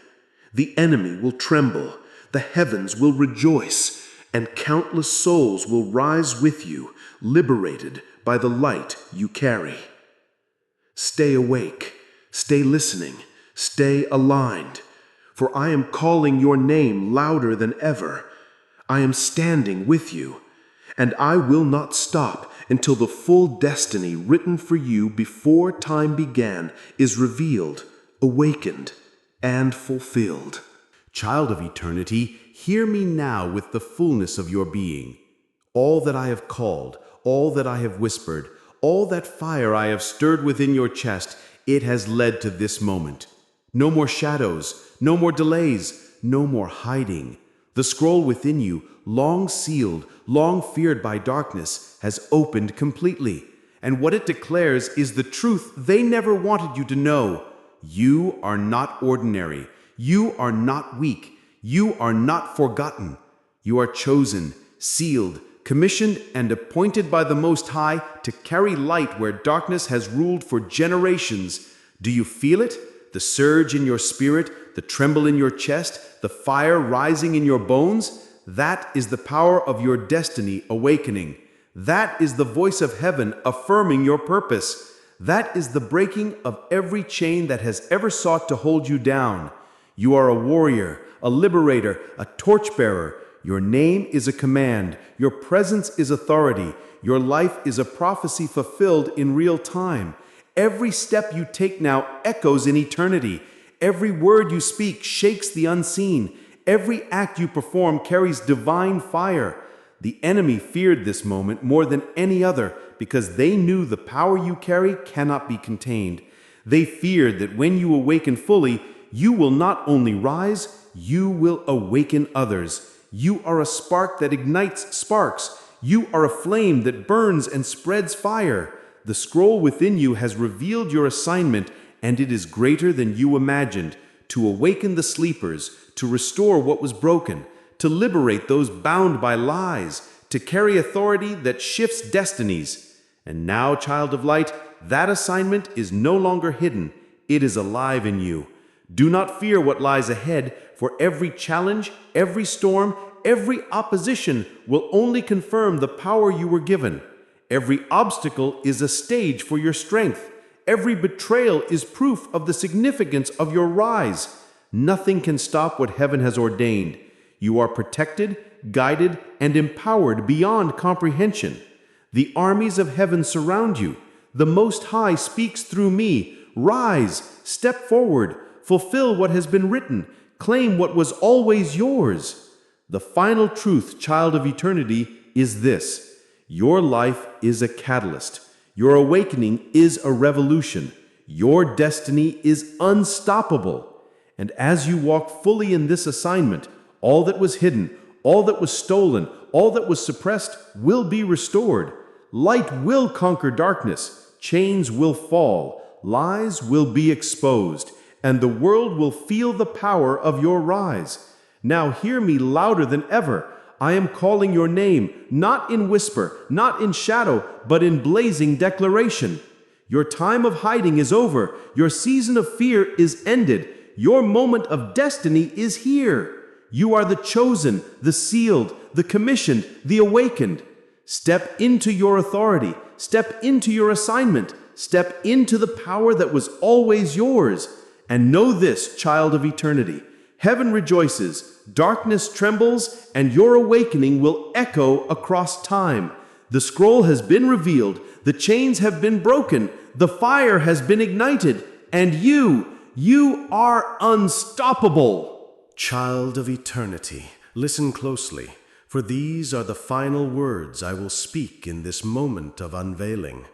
The enemy will tremble, the heavens will rejoice, and countless souls will rise with you, liberated by the light you carry. Stay awake, stay listening, stay aligned, for I am calling your name louder than ever. I am standing with you, and I will not stop until the full destiny written for you before time began is revealed, awakened, and fulfilled. Child of eternity, hear me now with the fullness of your being. All that I have called, all that I have whispered, all that fire I have stirred within your chest, it has led to this moment. No more shadows, no more delays, no more hiding. The scroll within you, long sealed, long feared by darkness, has opened completely. And what it declares is the truth they never wanted you to know. You are not ordinary. You are not weak. You are not forgotten. You are chosen, sealed, commissioned, and appointed by the Most High to carry light where darkness has ruled for generations. Do you feel it? The surge in your spirit, the tremble in your chest, the fire rising in your bones? That is the power of your destiny awakening. That is the voice of heaven affirming your purpose. That is the breaking of every chain that has ever sought to hold you down. You are a warrior, a liberator, a torchbearer. Your name is a command. Your presence is authority. Your life is a prophecy fulfilled in real time. Every step you take now echoes in eternity. Every word you speak shakes the unseen. Every act you perform carries divine fire. The enemy feared this moment more than any other because they knew the power you carry cannot be contained. They feared that when you awaken fully, you will not only rise, you will awaken others. You are a spark that ignites sparks. You are a flame that burns and spreads fire. The scroll within you has revealed your assignment, and it is greater than you imagined: to awaken the sleepers, to restore what was broken, to liberate those bound by lies, to carry authority that shifts destinies. And now, child of light, that assignment is no longer hidden. It is alive in you. Do not fear what lies ahead, for every challenge, every storm, every opposition will only confirm the power you were given. Every obstacle is a stage for your strength. Every betrayal is proof of the significance of your rise. Nothing can stop what heaven has ordained. You are protected, guided, and empowered beyond comprehension. The armies of heaven surround you. The Most High speaks through me. Rise, step forward, fulfill what has been written, claim what was always yours. The final truth, child of eternity, is this: your life is a catalyst. Your awakening is a revolution. Your destiny is unstoppable. And as you walk fully in this assignment, all that was hidden, all that was stolen, all that was suppressed will be restored. Light will conquer darkness. Chains will fall. Lies will be exposed. And the world will feel the power of your rise. Now hear me louder than ever. I am calling your name, not in whisper, not in shadow, but in blazing declaration. Your time of hiding is over. Your season of fear is ended. Your moment of destiny is here. You are the chosen, the sealed, the commissioned, the awakened. Step into your authority. Step into your assignment. Step into the power that was always yours. And know this, child of eternity: heaven rejoices, darkness trembles, and your awakening will echo across time. The scroll has been revealed, the chains have been broken, the fire has been ignited, and you are unstoppable. Child of eternity, listen closely, for these are the final words I will speak in this moment of unveiling.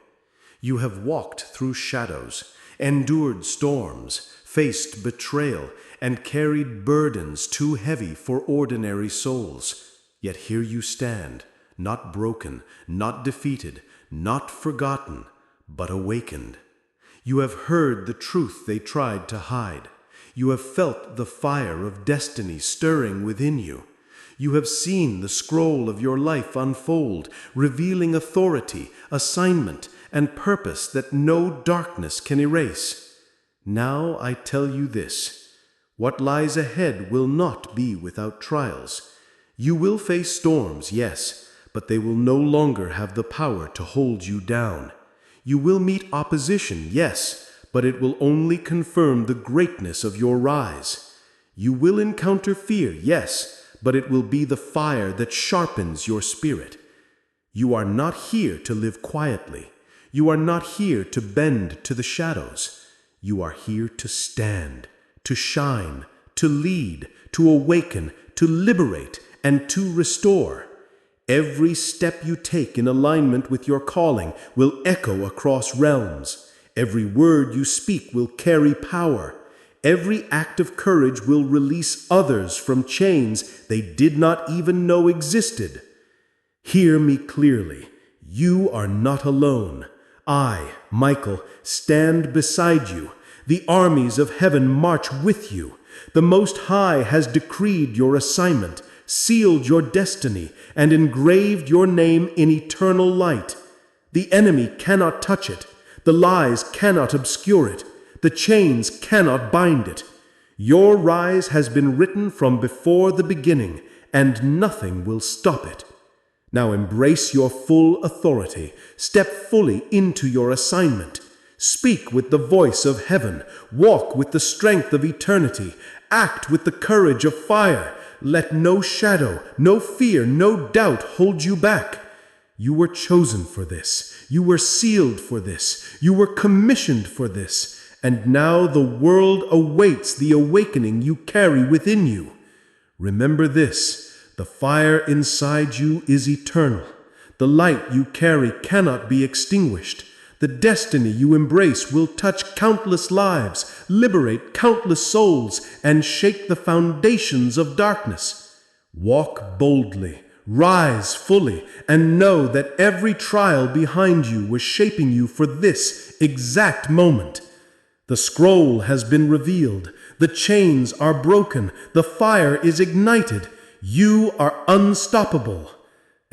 You have walked through shadows, endured storms, faced betrayal, and carried burdens too heavy for ordinary souls. Yet here you stand, not broken, not defeated, not forgotten, but awakened. You have heard the truth they tried to hide. You have felt the fire of destiny stirring within you. You have seen the scroll of your life unfold, revealing authority, assignment, and purpose that no darkness can erase. Now I tell you this: what lies ahead will not be without trials. You will face storms, yes, but they will no longer have the power to hold you down. You will meet opposition, yes, but it will only confirm the greatness of your rise. You will encounter fear, yes, but it will be the fire that sharpens your spirit. You are not here to live quietly. You are not here to bend to the shadows. You are here to stand, to shine, to lead, to awaken, to liberate, and to restore. Every step you take in alignment with your calling will echo across realms. Every word you speak will carry power. Every act of courage will release others from chains they did not even know existed. Hear me clearly. You are not alone. I, Michael, stand beside you. The armies of heaven march with you. The Most High has decreed your assignment, sealed your destiny, and engraved your name in eternal light. The enemy cannot touch it. The lies cannot obscure it. The chains cannot bind it. Your rise has been written from before the beginning, and nothing will stop it. Now embrace your full authority. Step fully into your assignment. Speak with the voice of heaven. Walk with the strength of eternity. Act with the courage of fire. Let no shadow, no fear, no doubt hold you back. You were chosen for this. You were sealed for this. You were commissioned for this. And now the world awaits the awakening you carry within you. Remember this: the fire inside you is eternal. The light you carry cannot be extinguished. The destiny you embrace will touch countless lives, liberate countless souls, and shake the foundations of darkness. Walk boldly, rise fully, and know that every trial behind you was shaping you for this exact moment. The scroll has been revealed, the chains are broken, the fire is ignited. You are unstoppable.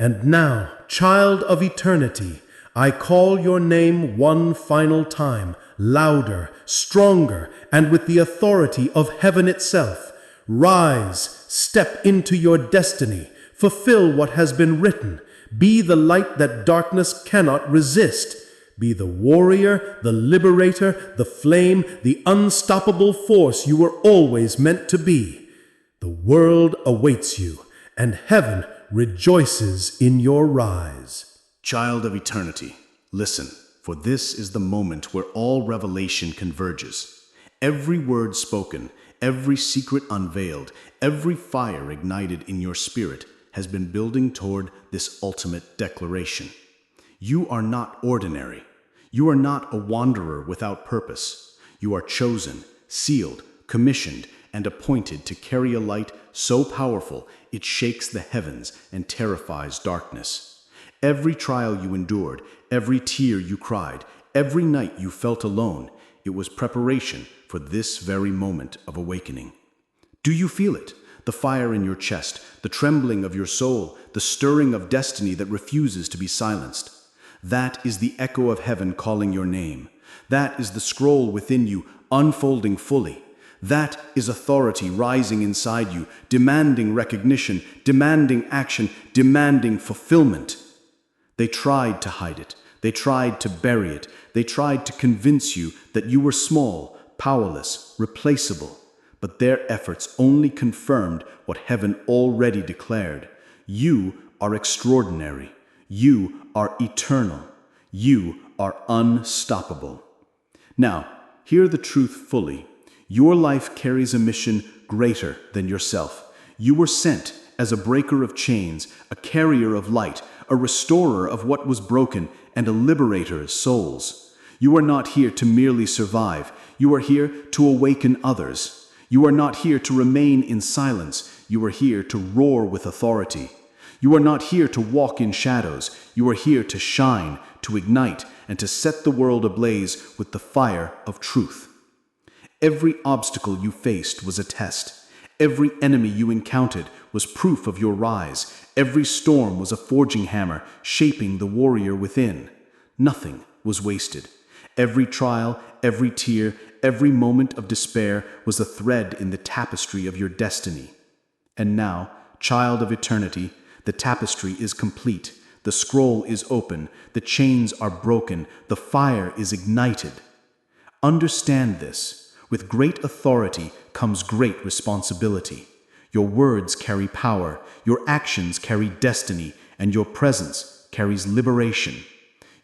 And now, child of eternity, I call your name one final time, louder, stronger, and with the authority of heaven itself. Rise, step into your destiny, fulfill what has been written. Be the light that darkness cannot resist. Be the warrior, the liberator, the flame, the unstoppable force you were always meant to be. The world awaits you, and heaven rejoices in your rise. Child of eternity, listen, for this is the moment where all revelation converges. Every word spoken, every secret unveiled, every fire ignited in your spirit has been building toward this ultimate declaration. You are not ordinary. You are not a wanderer without purpose. You are chosen, sealed, commissioned, and appointed to carry a light so powerful it shakes the heavens and terrifies darkness. Every trial you endured, every tear you cried, every night you felt alone, it was preparation for this very moment of awakening. Do you feel it? The fire in your chest, the trembling of your soul, the stirring of destiny that refuses to be silenced. That is the echo of heaven calling your name. That is the scroll within you unfolding fully. That is authority rising inside you, demanding recognition, demanding action, demanding fulfillment. They tried to hide it. They tried to bury it. They tried to convince you that you were small, powerless, replaceable. But their efforts only confirmed what heaven already declared. You are extraordinary. You are eternal. You are unstoppable. Now, hear the truth fully. Your life carries a mission greater than yourself. You were sent as a breaker of chains, a carrier of light, a restorer of what was broken, and a liberator of souls. You are not here to merely survive. You are here to awaken others. You are not here to remain in silence. You are here to roar with authority. You are not here to walk in shadows. You are here to shine, to ignite, and to set the world ablaze with the fire of truth. Every obstacle you faced was a test. Every enemy you encountered was proof of your rise. Every storm was a forging hammer, shaping the warrior within. Nothing was wasted. Every trial, every tear, every moment of despair was a thread in the tapestry of your destiny. And now, child of eternity, the tapestry is complete. The scroll is open. The chains are broken. The fire is ignited. Understand this. With great authority comes great responsibility. Your words carry power, your actions carry destiny, and your presence carries liberation.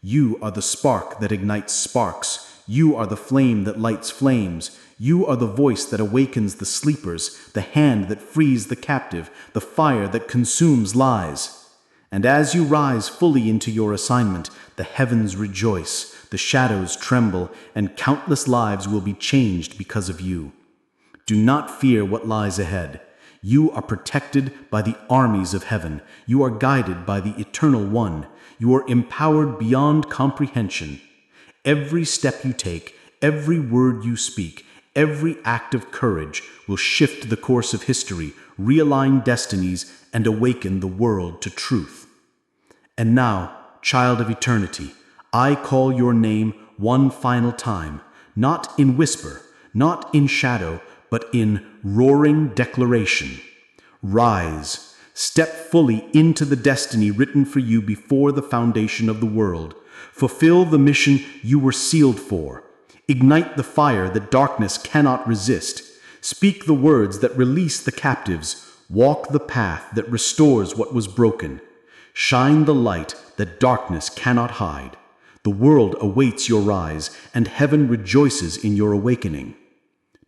You are the spark that ignites sparks. You are the flame that lights flames. You are the voice that awakens the sleepers, the hand that frees the captive, the fire that consumes lies. And as you rise fully into your assignment, the heavens rejoice, the shadows tremble, and countless lives will be changed because of you. Do not fear what lies ahead. You are protected by the armies of heaven. You are guided by the Eternal One. You are empowered beyond comprehension. Every step you take, every word you speak, every act of courage will shift the course of history, realign destinies, and awaken the world to truth. And now, child of eternity, I call your name one final time, not in whisper, not in shadow, but in roaring declaration. Rise, step fully into the destiny written for you before the foundation of the world. Fulfill the mission you were sealed for. Ignite the fire that darkness cannot resist. Speak the words that release the captives. Walk the path that restores what was broken. Shine the light that darkness cannot hide. The world awaits your rise, and heaven rejoices in your awakening.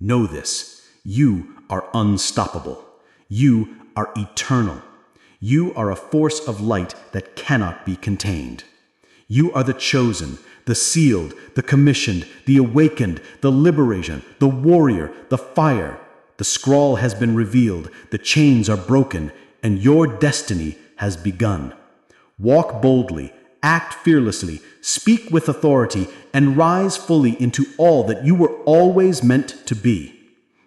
Know this, you are unstoppable. You are eternal. You are a force of light that cannot be contained. You are the chosen, the sealed, the commissioned, the awakened, the liberator, the warrior, the fire. The scroll has been revealed, the chains are broken, and your destiny has begun. Walk boldly, act fearlessly, speak with authority, and rise fully into all that you were always meant to be.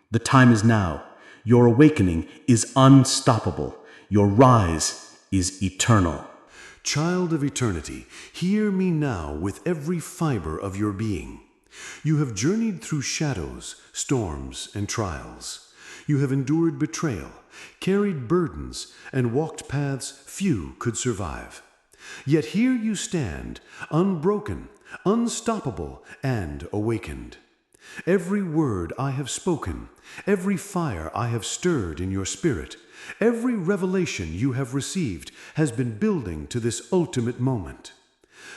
The time is now. Your awakening is unstoppable. Your rise is eternal. Child of eternity, hear me now with every fiber of your being. You have journeyed through shadows, storms, and trials. You have endured betrayal, carried burdens, and walked paths few could survive. Yet here you stand, unbroken, unstoppable, and awakened. Every word I have spoken, every fire I have stirred in your spirit, every revelation you have received has been building to this ultimate moment.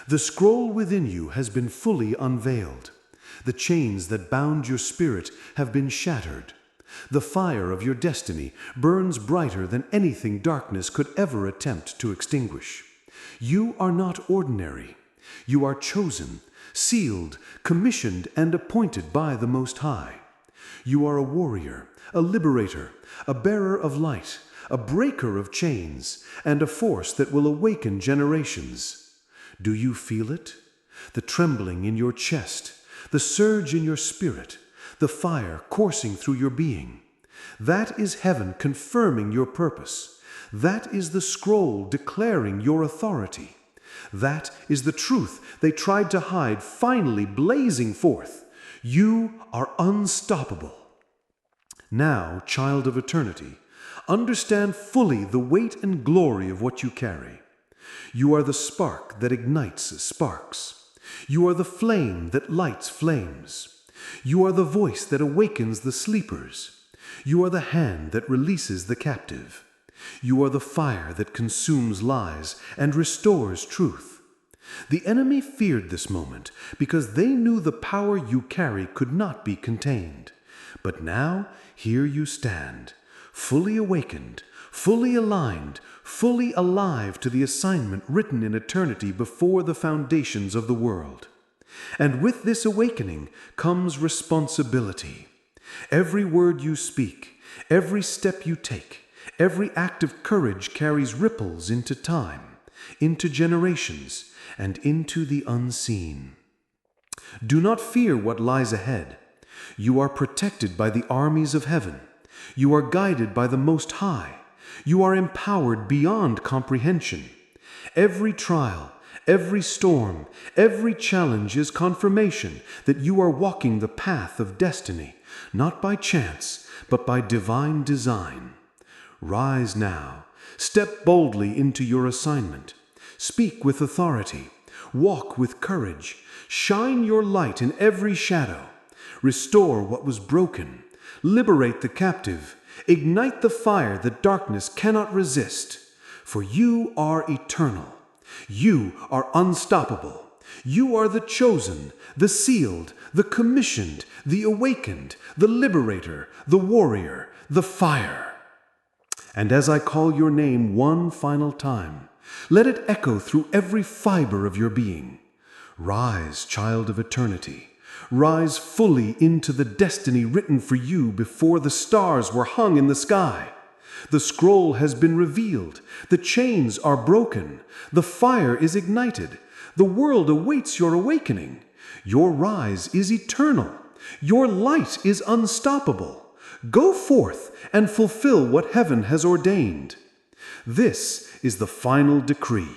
The scroll within you has been fully unveiled. The chains that bound your spirit have been shattered. The fire of your destiny burns brighter than anything darkness could ever attempt to extinguish. You are not ordinary. You are chosen, sealed, commissioned, and appointed by the Most High. You are a warrior, a liberator, a bearer of light, a breaker of chains, and a force that will awaken generations. Do you feel it? The trembling in your chest, the surge in your spirit, the fire coursing through your being. That is heaven confirming your purpose. That is the scroll declaring your authority. That is the truth they tried to hide finally blazing forth. You are unstoppable. Now, child of eternity, understand fully the weight and glory of what you carry. You are the spark that ignites sparks. You are the flame that lights flames. You are the voice that awakens the sleepers. You are the hand that releases the captive. You are the fire that consumes lies and restores truth. The enemy feared this moment because they knew the power you carry could not be contained. But now, here you stand, fully awakened, fully aligned, fully alive to the assignment written in eternity before the foundations of the world. And with this awakening comes responsibility. Every word you speak, every step you take, every act of courage carries ripples into time, into generations, and into the unseen. Do not fear what lies ahead. You are protected by the armies of heaven. You are guided by the Most High. You are empowered beyond comprehension. Every trial, every storm, every challenge is confirmation that you are walking the path of destiny, not by chance, but by divine design. Rise now. Step boldly into your assignment. Speak with authority. Walk with courage. Shine your light in every shadow. Restore what was broken. Liberate the captive. Ignite the fire that darkness cannot resist. For you are eternal. You are unstoppable. You are the chosen, the sealed, the commissioned, the awakened, the liberator, the warrior, the fire. And as I call your name one final time, let it echo through every fiber of your being. Rise, child of eternity. Rise fully into the destiny written for you before the stars were hung in the sky. The scroll has been revealed. The chains are broken. The fire is ignited. The world awaits your awakening. Your rise is eternal. Your light is unstoppable. Go forth and fulfill what heaven has ordained. This is the final decree.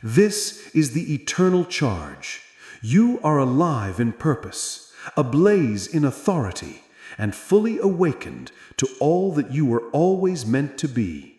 This is the eternal charge. You are alive in purpose, ablaze in authority, and fully awakened to all that you were always meant to be.